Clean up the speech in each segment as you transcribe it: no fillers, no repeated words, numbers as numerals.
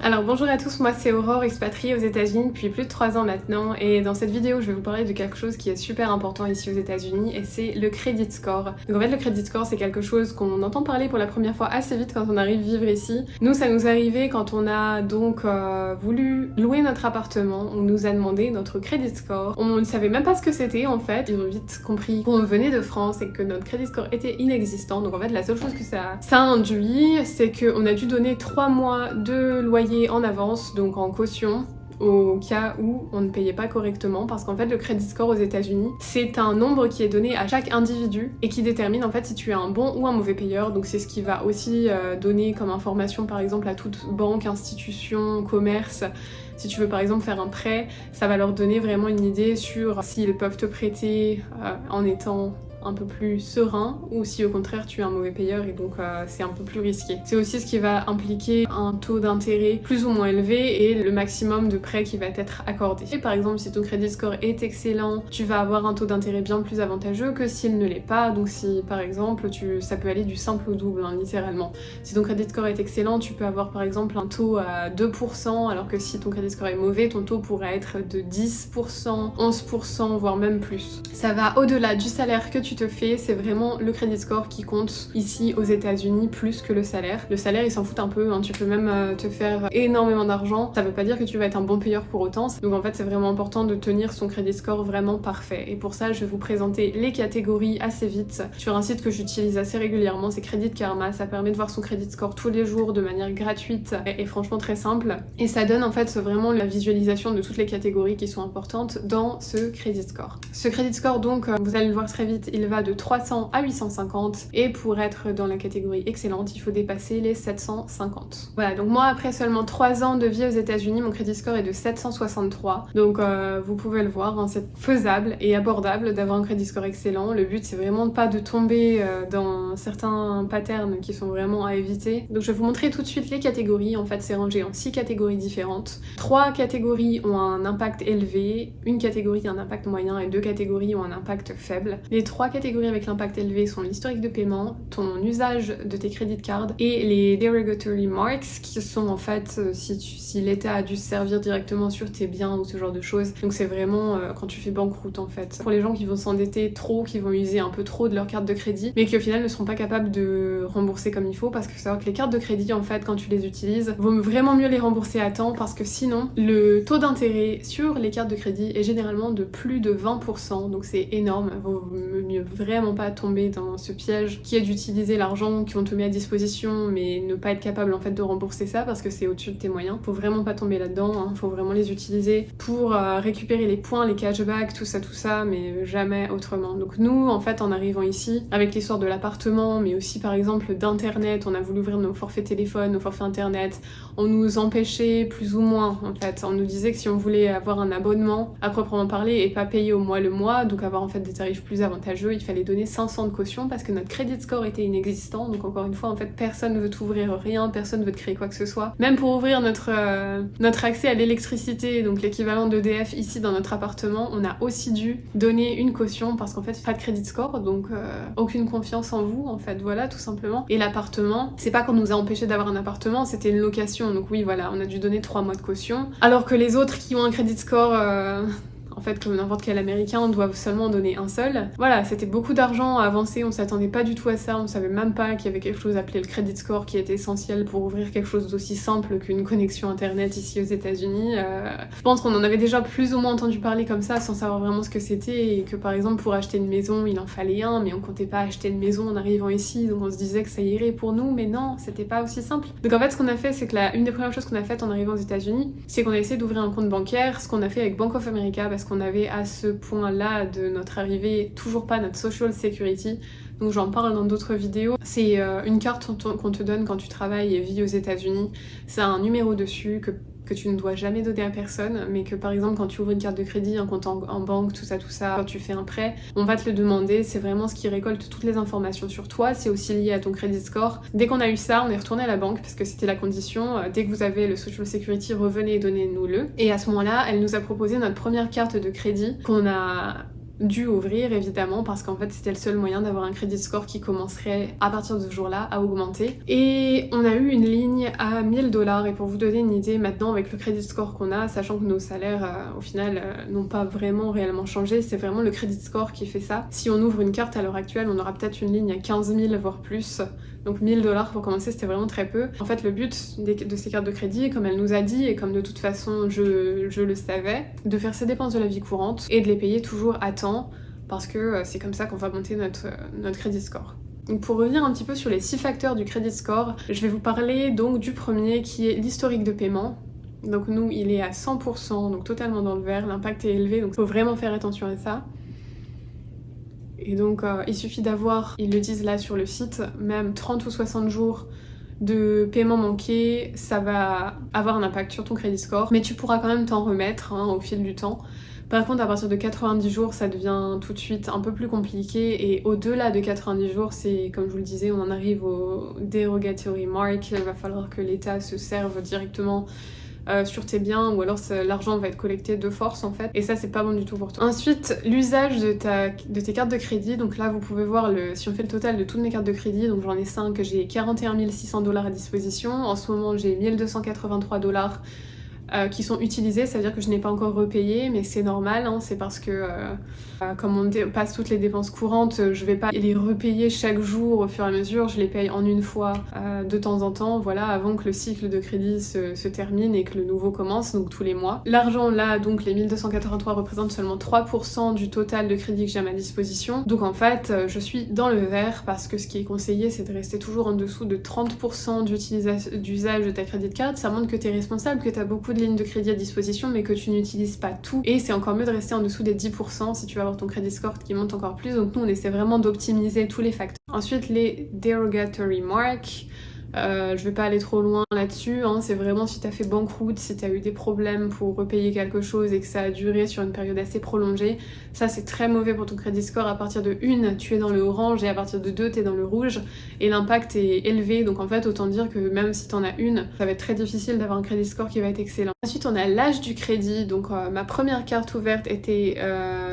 Alors bonjour à tous, moi c'est Aurore, expatriée aux États-Unis depuis plus de 3 ans maintenant, et dans cette vidéo je vais vous parler de quelque chose qui est super important ici aux États-Unis, et c'est le credit score. Donc en fait le credit score c'est quelque chose qu'on entend parler pour la première fois assez vite quand on arrive vivre ici. Nous ça nous est arrivé quand on a donc voulu louer notre appartement, on nous a demandé notre credit score. On ne savait même pas ce que c'était en fait, ils ont vite compris qu'on venait de France et que notre credit score était inexistant. Donc en fait la seule chose que ça induit, c'est qu'on a dû donner 3 mois de loyer en avance, donc en caution, au cas où on ne payait pas correctement, parce qu'en fait le credit score aux États-Unis c'est un nombre qui est donné à chaque individu et qui détermine en fait si tu es un bon ou un mauvais payeur. Donc c'est ce qui va aussi donner comme information par exemple à toute banque, institution, commerce. Si tu veux par exemple faire un prêt, ça va leur donner vraiment une idée sur s'ils peuvent te prêter en étant un peu plus serein ou si au contraire tu es un mauvais payeur et donc c'est un peu plus risqué. C'est aussi ce qui va impliquer un taux d'intérêt plus ou moins élevé et le maximum de prêts qui va être accordé. Et par exemple si ton credit score est excellent, tu vas avoir un taux d'intérêt bien plus avantageux que s'il ne l'est pas. Donc si par exemple ça peut aller du simple au double littéralement. Si ton credit score est excellent, tu peux avoir par exemple un taux à 2% alors que si ton credit score est mauvais, ton taux pourrait être de 10%, 11% voire même plus. Ça va au-delà du salaire que tu te fais, c'est vraiment le credit score qui compte ici aux États-Unis plus que le salaire. Le salaire il s'en fout un peu, tu peux même te faire énormément d'argent, ça veut pas dire que tu vas être un bon payeur pour autant. Donc en fait c'est vraiment important de tenir son credit score vraiment parfait, et pour ça je vais vous présenter les catégories assez vite sur un site que j'utilise assez régulièrement, c'est Credit Karma. Ça permet de voir son credit score tous les jours de manière gratuite et franchement très simple, et ça donne en fait vraiment la visualisation de toutes les catégories qui sont importantes dans ce credit score. Ce credit score donc vous allez le voir très vite, il va de 300 à 850 et pour être dans la catégorie excellente il faut dépasser les 750. Voilà, donc moi après seulement 3 ans de vie aux États-Unis, mon credit score est de 763, donc vous pouvez le voir, c'est faisable et abordable d'avoir un credit score excellent. Le but c'est vraiment pas de tomber dans certains patterns qui sont vraiment à éviter. Donc je vais vous montrer tout de suite les catégories. En fait c'est rangé en 6 catégories différentes. 3 catégories ont un impact élevé, une catégorie a un impact moyen et 2 catégories ont un impact faible. Les 3 catégories avec l'impact élevé sont l'historique de paiement, ton usage de tes credit cards et les derogatory marks qui sont en fait si l'État a dû se servir directement sur tes biens ou ce genre de choses. Donc c'est vraiment quand tu fais banqueroute en fait. Pour les gens qui vont s'endetter trop, qui vont user un peu trop de leur carte de crédit mais qui au final ne seront pas capables de rembourser comme il faut, parce que faut savoir que les cartes de crédit en fait quand tu les utilises, vaut vraiment mieux les rembourser à temps, parce que sinon le taux d'intérêt sur les cartes de crédit est généralement de plus de 20%, donc c'est énorme. Vaut mieux vraiment pas tomber dans ce piège qui est d'utiliser l'argent qu'on te met à disposition mais ne pas être capable en fait de rembourser ça parce que c'est au-dessus de tes moyens. Faut vraiment pas tomber là-dedans, faut vraiment les utiliser pour récupérer les points, les cashbacks, tout ça, mais jamais autrement. Donc nous en fait en arrivant ici, avec l'histoire de l'appartement mais aussi par exemple d'internet, on a voulu ouvrir nos forfaits téléphone, nos forfaits internet, on nous empêchait plus ou moins en fait, on nous disait que si on voulait avoir un abonnement à proprement parler et pas payer au mois le mois, donc avoir en fait des tarifs plus avantageux, il fallait donner 500 de caution parce que notre credit score était inexistant. Donc encore une fois en fait personne ne veut t'ouvrir rien, personne ne veut te créer quoi que ce soit. Même pour ouvrir notre accès à l'électricité, donc l'équivalent d'EDF ici dans notre appartement, on a aussi dû donner une caution parce qu'en fait pas de credit score, donc aucune confiance en vous en fait, voilà tout simplement. Et l'appartement, c'est pas qu'on nous a empêché d'avoir un appartement, c'était une location, donc oui voilà, on a dû donner 3 mois de caution, alors que les autres qui ont un credit score en fait, comme n'importe quel américain, doivent seulement en donner un seul. Voilà, c'était beaucoup d'argent à avancer, on s'attendait pas du tout à ça, on savait même pas qu'il y avait quelque chose appelé le credit score qui était essentiel pour ouvrir quelque chose d'aussi simple qu'une connexion internet ici aux États-Unis. Je pense qu'on en avait déjà plus ou moins entendu parler comme ça sans savoir vraiment ce que c'était, et que par exemple pour acheter une maison, il en fallait un, mais on comptait pas acheter une maison en arrivant ici, donc on se disait que ça irait pour nous, mais non, c'était pas aussi simple. Donc en fait, ce qu'on a fait, c'est que une des premières choses qu'on a faites en arrivant aux États-Unis, c'est qu'on a essayé d'ouvrir un compte bancaire, ce qu'on a fait avec Bank of America, parce qu'on avait à ce point-là de notre arrivée toujours pas notre social security, donc j'en parle dans d'autres vidéos. C'est une carte qu'on te donne quand tu travailles et vis aux États-Unis. C'est un numéro dessus que tu ne dois jamais donner à personne, mais que par exemple quand tu ouvres une carte de crédit, un compte en banque, tout ça, quand tu fais un prêt, on va te le demander. C'est vraiment ce qui récolte toutes les informations sur toi, c'est aussi lié à ton credit score. Dès qu'on a eu ça, on est retourné à la banque parce que c'était la condition. Dès que vous avez le Social Security, revenez et donnez-nous-le. Et à ce moment-là, elle nous a proposé notre première carte de crédit qu'on a dû ouvrir évidemment parce qu'en fait c'était le seul moyen d'avoir un credit score qui commencerait à partir de ce jour-là à augmenter. Et on a eu une ligne à 1000 $, et pour vous donner une idée maintenant avec le credit score qu'on a, sachant que nos salaires au final n'ont pas vraiment réellement changé, c'est vraiment le credit score qui fait ça. Si on ouvre une carte à l'heure actuelle, on aura peut-être une ligne à 15 000 voire plus. Donc 1000 $ pour commencer, c'était vraiment très peu. En fait, le but de ces cartes de crédit, comme elle nous a dit, et comme de toute façon je le savais, de faire ses dépenses de la vie courante et de les payer toujours à temps, parce que c'est comme ça qu'on va monter notre credit score. Donc pour revenir un petit peu sur les 6 facteurs du credit score, je vais vous parler donc du premier qui est l'historique de paiement. Donc nous, il est à 100%, donc totalement dans le vert, l'impact est élevé, donc il faut vraiment faire attention à ça. Et donc il suffit d'avoir, ils le disent là sur le site, même 30 ou 60 jours de paiement manqué, ça va avoir un impact sur ton credit score, mais tu pourras quand même t'en remettre au fil du temps. Par contre, à partir de 90 jours, ça devient tout de suite un peu plus compliqué, et au-delà de 90 jours, c'est, comme je vous le disais, on en arrive au derogatory mark, il va falloir que l'État se serve directement sur tes biens, ou alors l'argent va être collecté de force en fait, et ça c'est pas bon du tout pour toi. Ensuite, l'usage de tes cartes de crédit. Donc là vous pouvez voir, si on fait le total de toutes mes cartes de crédit, donc j'en ai 5, j'ai 41 600 $ à disposition. En ce moment j'ai 1283 $ qui sont utilisés, ça veut dire que je n'ai pas encore repayé, mais c'est normal, c'est parce que comme on passe toutes les dépenses courantes, je vais pas les repayer chaque jour au fur et à mesure, je les paye en une fois de temps en temps, voilà, avant que le cycle de crédit se termine et que le nouveau commence, donc tous les mois. L'argent là, donc les 1283 représentent seulement 3% du total de crédit que j'ai à ma disposition, donc en fait je suis dans le vert, parce que ce qui est conseillé c'est de rester toujours en dessous de 30% d'usage de ta credit card. Ça montre que tu es responsable, que tu as beaucoup de lignes de crédit à disposition mais que tu n'utilises pas tout, et c'est encore mieux de rester en dessous des 10% si tu veux avoir ton credit score qui monte encore plus. Donc nous on essaie vraiment d'optimiser tous les facteurs. Ensuite, les derogatory marks, je vais pas aller trop loin là-dessus, c'est vraiment si t'as fait banqueroute, si t'as eu des problèmes pour repayer quelque chose et que ça a duré sur une période assez prolongée, ça c'est très mauvais pour ton credit score. À partir de 1, tu es dans le orange, et à partir de 2, t'es dans le rouge, et l'impact est élevé, donc en fait autant dire que même si t'en as une, ça va être très difficile d'avoir un credit score qui va être excellent. Ensuite on a l'âge du crédit, donc ma première carte ouverte était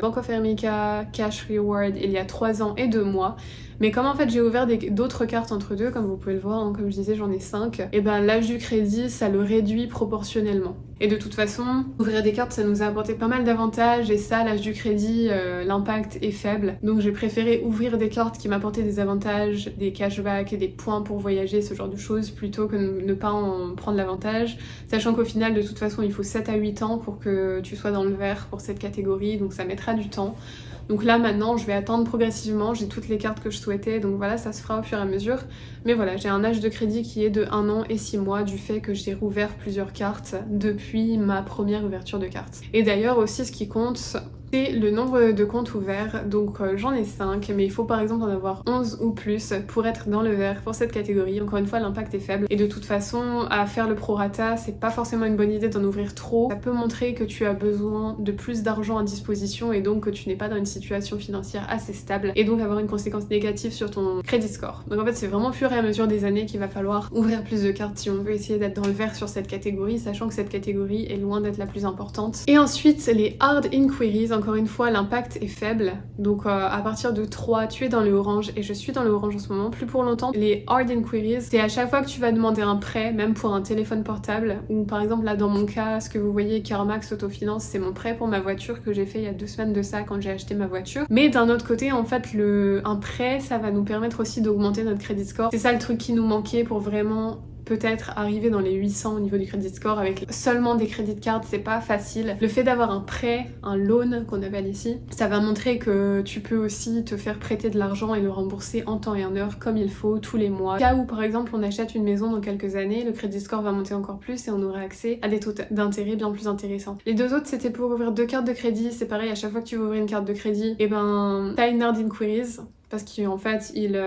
Bank of America Cash Reward il y a 3 ans et 2 mois. Mais comme en fait j'ai ouvert d'autres cartes entre deux, comme vous pouvez le voir, comme je disais j'en ai 5, et ben l'âge du crédit ça le réduit proportionnellement. Et de toute façon, ouvrir des cartes ça nous a apporté pas mal d'avantages, et ça, l'âge du crédit, l'impact est faible. Donc j'ai préféré ouvrir des cartes qui m'apportaient des avantages, des cashbacks et des points pour voyager, ce genre de choses, plutôt que ne pas en prendre l'avantage. Sachant qu'au final de toute façon il faut 7 à 8 ans pour que tu sois dans le vert pour cette catégorie, donc ça mettra du temps. Donc là maintenant je vais attendre progressivement, j'ai toutes les cartes que je souhaitais, donc voilà, ça se fera au fur et à mesure. Mais voilà, j'ai un âge de crédit qui est de 1 an et 6 mois du fait que j'ai rouvert plusieurs cartes depuis ma première ouverture de cartes. Et d'ailleurs aussi ce qui compte, c'est le nombre de comptes ouverts. Donc j'en ai 5, mais il faut par exemple en avoir 11 ou plus pour être dans le vert pour cette catégorie. Encore une fois, l'impact est faible, et de toute façon à faire le prorata c'est pas forcément une bonne idée d'en ouvrir trop. Ça peut montrer que tu as besoin de plus d'argent à disposition, et donc que tu n'es pas dans une situation financière assez stable, et donc avoir une conséquence négative sur ton credit score. Donc en fait c'est vraiment au fur et à mesure des années qu'il va falloir ouvrir plus de cartes si on veut essayer d'être dans le vert sur cette catégorie, sachant que cette catégorie est loin d'être la plus importante. Et ensuite les hard inquiries, encore une fois l'impact est faible, donc à partir de 3 tu es dans le orange, et je suis dans le orange en ce moment, plus pour longtemps. Les hard inquiries, c'est à chaque fois que tu vas demander un prêt, même pour un téléphone portable, ou par exemple là dans mon cas, ce que vous voyez CarMax Autofinance, c'est mon prêt pour ma voiture que j'ai fait il y a 2 semaines de ça quand j'ai acheté ma voiture. Mais d'un autre côté en fait un prêt ça va nous permettre aussi d'augmenter notre credit score. C'est ça le truc qui nous manquait pour vraiment peut-être arriver dans les 800 au niveau du credit score. Avec seulement des credit cards c'est pas facile. Le fait d'avoir un prêt, un loan qu'on appelle ici, ça va montrer que tu peux aussi te faire prêter de l'argent et le rembourser en temps et en heure comme il faut tous les mois. Au cas où par exemple on achète une maison dans quelques années, le credit score va monter encore plus et on aura accès à des taux d'intérêt bien plus intéressants. Les 2 autres c'était pour ouvrir 2 cartes de crédit. C'est pareil, à chaque fois que tu veux ouvrir une carte de crédit, et ben t'as une hard inquiries, parce qu'en fait il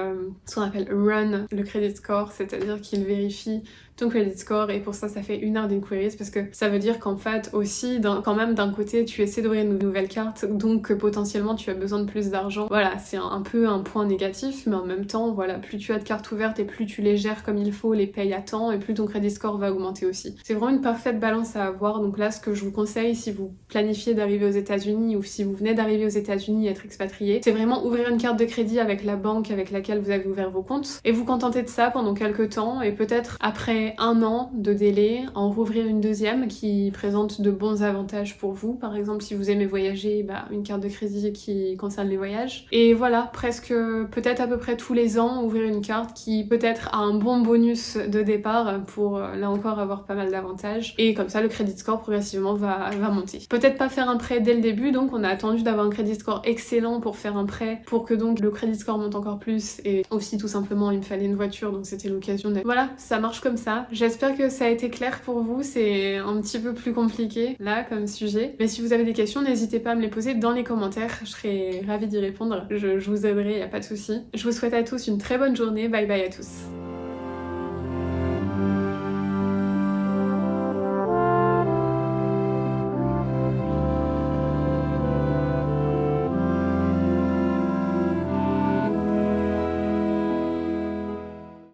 ce qu'on appelle run le credit score, c'est-à-dire qu'il vérifie ton credit score, et pour ça fait 1 heure d'inquiries, parce que ça veut dire qu'en fait aussi quand même d'un côté tu essaies d'ouvrir une nouvelle carte, donc potentiellement tu as besoin de plus d'argent. Voilà, c'est un peu un point négatif, mais en même temps voilà, plus tu as de cartes ouvertes et plus tu les gères comme il faut, les payes à temps, et plus ton credit score va augmenter aussi. C'est vraiment une parfaite balance à avoir. Donc là, ce que je vous conseille si vous planifiez d'arriver aux États-Unis ou si vous venez d'arriver aux États-Unis et être expatrié, c'est vraiment ouvrir une carte de crédit avec la banque avec laquelle vous avez ouvert vos comptes et vous contenter de ça pendant quelques temps, et peut-être après 1 an de délai en rouvrir une deuxième qui présente de bons avantages pour vous. Par exemple, si vous aimez voyager, une carte de crédit qui concerne les voyages. Et voilà, presque peut-être à peu près tous les ans ouvrir une carte qui peut-être a un bon bonus de départ pour là encore avoir pas mal d'avantages, et comme ça le credit score progressivement va monter. Peut-être pas faire un prêt dès le début, donc on a attendu d'avoir un credit score excellent pour faire un prêt, pour que donc le credit score monte encore plus, et aussi tout simplement il me fallait une voiture, donc c'était l'occasion de... Voilà, ça marche comme ça. J'espère que ça a été clair pour vous, c'est un petit peu plus compliqué là comme sujet, mais si vous avez des questions, n'hésitez pas à me les poser dans les commentaires, je serai ravie d'y répondre, je vous aiderai, y a pas de souci. Je vous souhaite à tous une très bonne journée, bye bye à tous.